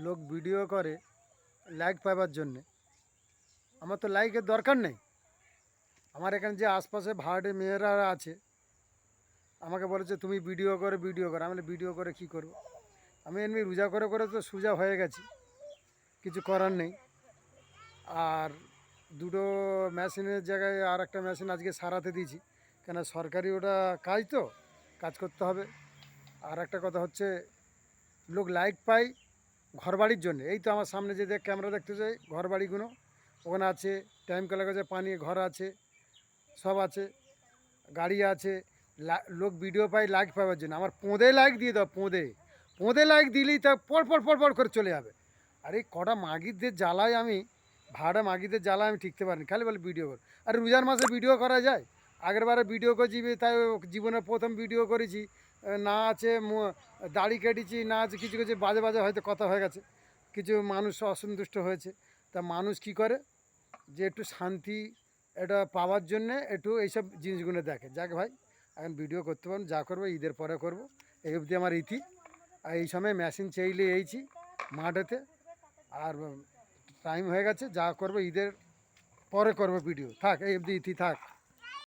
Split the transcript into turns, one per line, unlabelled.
লোক ভিডিও করে লাইক পাবার জন্যে। আমার তো লাইকের দরকার নেই। আমার এখানে যে আশপাশে ভাড়াটে মেয়েরা আছে আমাকে বলেছে তুমি ভিডিও করে আমি বলি ভিডিও করে কী করব। আমি এমনি রোজা করে করে তো সোজা হয়ে গেছি, কিছু করার নেই। আর দুটো মেশিনের জায়গায় আর একটা মেশিন আজকে সারাতে দিয়েছি, কেন সরকারি ওটা কাজ তো, কাজ করতে হবে। আর একটা কথা হচ্ছে, লোক লাইক পায় ঘরবাড়ির জন্য। এই তো আমার সামনে যে ক্যামেরা দেখতে যাই, ঘরবাড়িগুলো ওখানে আছে, টাইম কলের কাছে পানি ঘর আছে, সব আছে, গাড়ি আছে। লোক ভিডিও পায় লাইক পাওয়ার জন্য। আমার পোঁদে লাইক দিয়ে দাও, পোঁদে পোঁদে লাইক দিলেই তা পর করে চলে যাবে। আর এই কটা মাগিদের জ্বালায় আমি, ভাড়া মাগিদের জ্বালায় আমি টিকতে পারিনি, খালি বলে ভিডিও কর। আর রোজার মাসে ভিডিও করা যায়? আগের বারে ভিডিও করছি, তাই জীবনে প্রথম ভিডিও করেছি, না আছে দাড়ি কেটেছি, না আছে কিছু কিছু বাজে বাজে হয়তো কথা হয়ে গেছে, কিছু মানুষ অসন্তুষ্ট হয়েছে। তা মানুষ কি করে, যে একটু শান্তি এটা পাওয়ার জন্যে একটু এইসব জিনিসগুলো দেখে। যাক ভাই, এখন ভিডিও করতে পারবো, যা করবো ঈদের পরে করব, এই অবধি আমার ইতি। আর এই সময় মেশিন চাইলে এইছি মাঠেতে। আর টাইম হয়ে গেছে, যা করবো ঈদের পরে করবো ভিডিও। থাক, এই অবধি ইতি থাক।